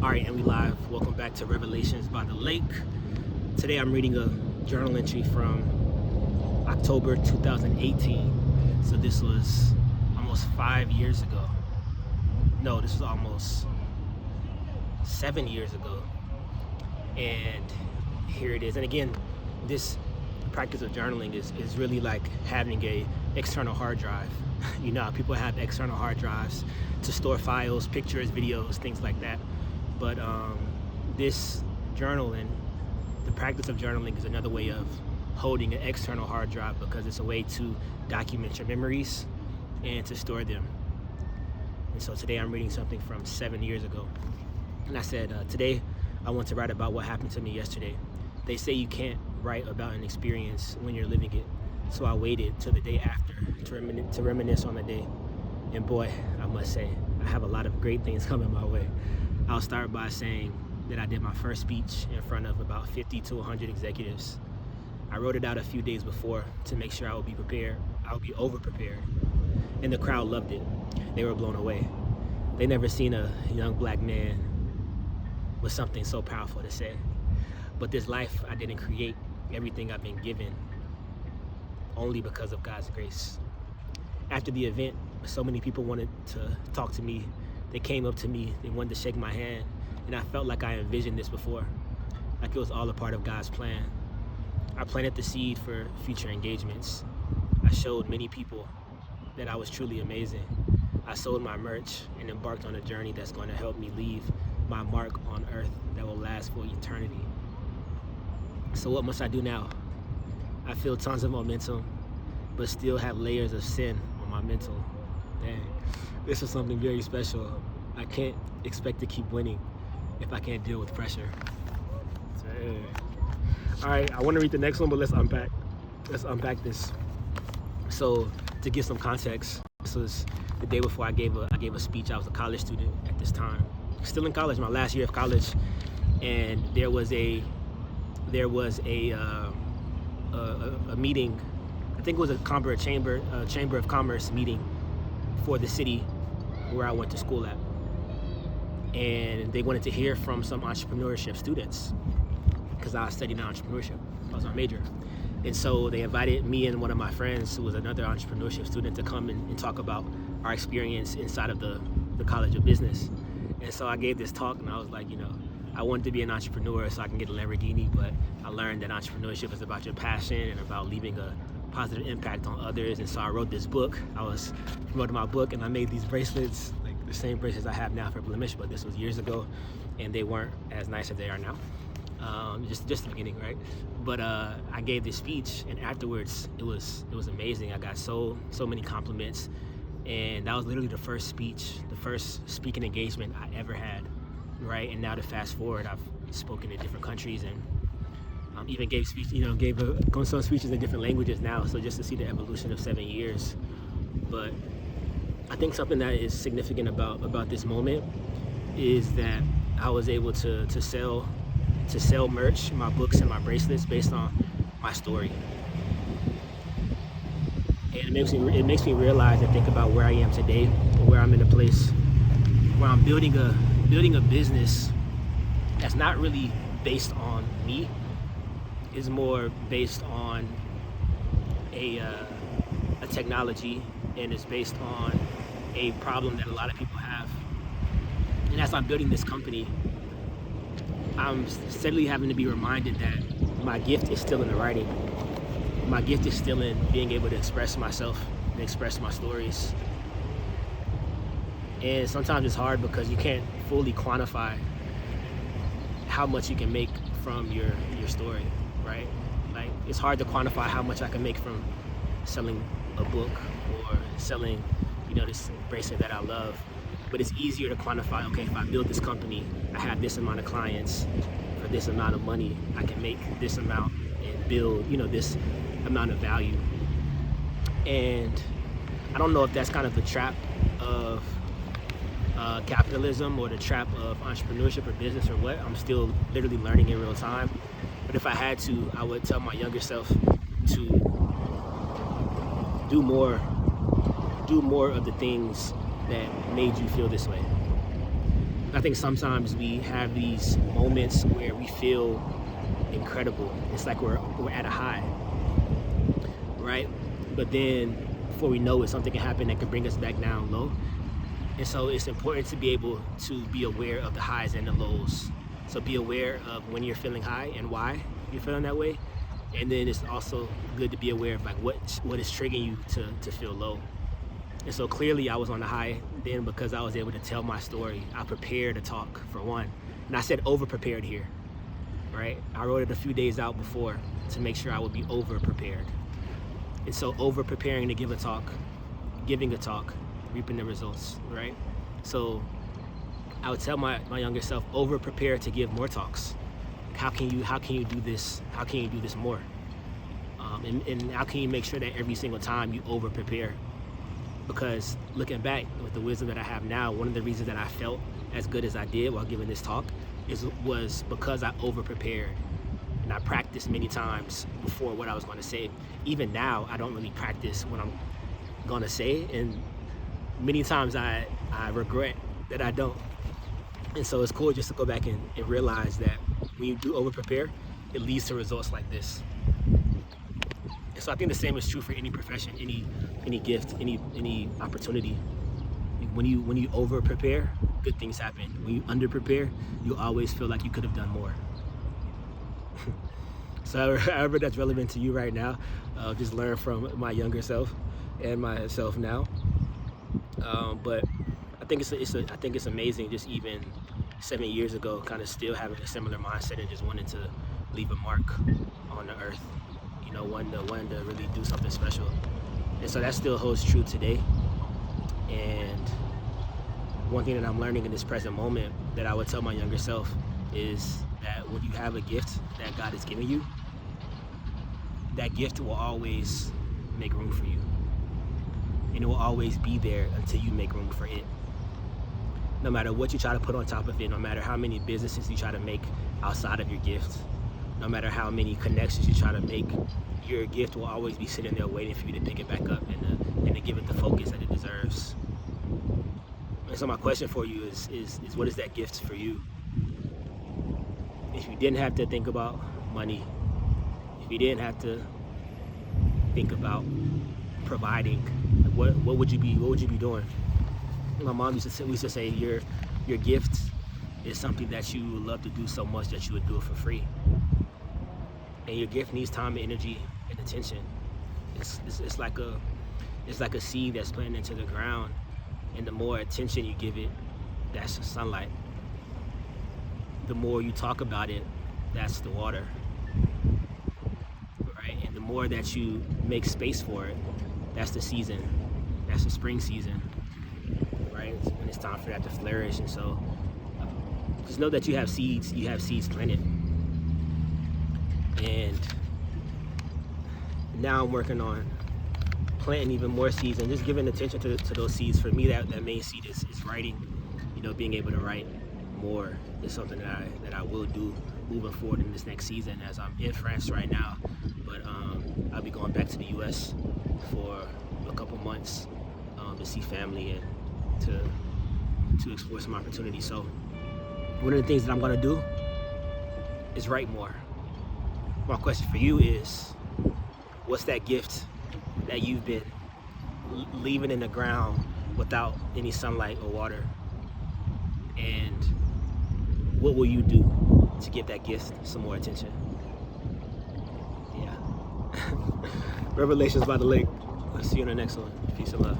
All right, and we live. Welcome back to Revelations by the Lake. Today I'm reading a journal entry from October 2018. So this was almost 5 years ago. No, this was almost 7 years ago. And here it is. And again, this practice of journaling is really like having a external hard drive. You know how people have external hard drives to store files, pictures, videos, things like that. But this journaling, the practice of journaling is another way of holding an external hard drive because it's a way to document your memories and to store them. And so today I'm reading something from 7 years ago. And I said, today I want to write about what happened to me yesterday. They say you can't write about an experience when you're living it. So I waited till the day after to reminisce on the day. And boy, I must say, I have a lot of great things coming my way. I'll start by saying that I did my first speech in front of about 50 to 100 executives. I wrote it out a few days before to make sure I would be prepared. I would be over-prepared. And the crowd loved it. They were blown away. They never seen a young black man with something so powerful to say. But this life I didn't create, everything I've been given, only because of God's grace. After the event, so many people wanted to talk to me. They came up to me, they wanted to shake my hand, and I felt like I envisioned this before, like it was all a part of God's plan. I planted the seed for future engagements. I showed many people that I was truly amazing. I sold my merch and embarked on a journey that's going to help me leave my mark on earth that will last for eternity. So what must I do now? I feel tons of momentum, but still have layers of sin on my mental. Dang, this is something very special. I can't expect to keep winning if I can't deal with pressure. Dang. All right, I want to read the next one, but let's unpack this. So to give some context, this was the day before I gave a speech. I was a college student at this time, still in college, my last year of college, and there was a meeting. I think it was a chamber of commerce meeting for the city where I went to school at, and they wanted to hear from some entrepreneurship students because I was studying entrepreneurship. That was my major. And so they invited me and one of my friends who was another entrepreneurship student to come and talk about our experience inside of the College of Business. And so I gave this talk, and I was like, I wanted to be an entrepreneur so I can get a Lamborghini, but I learned that entrepreneurship is about your passion and about leaving a positive impact on others. And so I wrote this book. I was promoting my book, and I made these bracelets, like the same bracelets I have now for Blemish, but this was years ago, and they weren't as nice as they are now. Just the beginning, right? But I gave this speech, and afterwards it was amazing. I got so many compliments, and that was literally the first speaking engagement I ever had, right? And now to fast forward, I've spoken in different countries and even gave some speeches in different languages now. So just to see the evolution of 7 years. But I think something that is significant about this moment is that I was able to sell merch, my books and my bracelets based on my story. And it makes me realize and think about where I am today, where I'm in a place where I'm building a business that's not really based on me. It's more based on a technology, and it's based on a problem that a lot of people have. And as I'm building this company, I'm steadily having to be reminded that my gift is still in the writing. My gift is still in being able to express myself and express my stories. And sometimes it's hard because you can't fully quantify how much you can make from your story, right? Like, it's hard to quantify how much I can make from selling a book or selling, this bracelet that I love. But it's easier to quantify, okay, if I build this company, I have this amount of clients for this amount of money, I can make this amount and build, this amount of value. And I don't know if that's kind of the trap of capitalism or the trap of entrepreneurship or business or what. I'm still literally learning in real time. But if I had to, I would tell my younger self to do more of the things that made you feel this way. I think sometimes we have these moments where we feel incredible. It's like we're at a high, right? But then before we know it, something can happen that can bring us back down low. And so it's important to be able to be aware of the highs and the lows. So be aware of when you're feeling high and why you're feeling that way. And then it's also good to be aware of like what is triggering you to feel low. And so clearly I was on the high then because I was able to tell my story. I prepared to talk, for one. And I said over-prepared here, right? I wrote it a few days out before to make sure I would be over-prepared. And so over-preparing to give a talk, giving a talk, reaping the results, right? So I would tell my younger self, over-prepare to give more talks. How can you do this? How can you do this more? And how can you make sure that every single time you over-prepare? Because looking back with the wisdom that I have now, one of the reasons that I felt as good as I did while giving this talk was because I over-prepared. And I practiced many times before what I was going to say. Even now, I don't really practice what I'm going to say. And many times I regret that I don't. And so it's cool just to go back and realize that when you do over-prepare, it leads to results like this. And so I think the same is true for any profession, any gift, any opportunity. When you over-prepare, good things happen. When you under-prepare, you always feel like you could have done more. So however that's relevant to you right now, just learn from my younger self and myself now. But I think it's amazing just even 7 years ago, kind of still having a similar mindset and just wanting to leave a mark on the earth. You know, wanting to really do something special. And so that still holds true today. And one thing that I'm learning in this present moment that I would tell my younger self is that when you have a gift that God has given you, that gift will always make room for you. And it will always be there until you make room for it. No matter what you try to put on top of it, no matter how many businesses you try to make outside of your gift, no matter how many connections you try to make, your gift will always be sitting there waiting for you to pick it back up and to give it the focus that it deserves. And so my question for you is what is that gift for you? If you didn't have to think about money, if you didn't have to think about providing, what would you be doing? My mom used to say your gift is something that you would love to do so much that you would do it for free. And your gift needs time and energy and attention. It's like a seed that's planted into the ground, and the more attention you give it, that's the sunlight. The more you talk about it, that's the water, right? And the more that you make space for it, that's the season. That's the spring season, right? When it's time for that to flourish. And so just know that you have seeds planted. And now I'm working on planting even more seeds and just giving attention to those seeds. For me, that main seed is writing. You know, being able to write more is something that I will do moving forward in this next season, as I'm in France right now. But I'll be going back to the US for a couple months to see family and to explore some opportunities. So one of the things that I'm gonna do is write more. My question for you is, what's that gift that you've been leaving in the ground without any sunlight or water? And what will you do to give that gift some more attention? Yeah. Revelations by the Lake. I'll see you in the next one. Peace and love.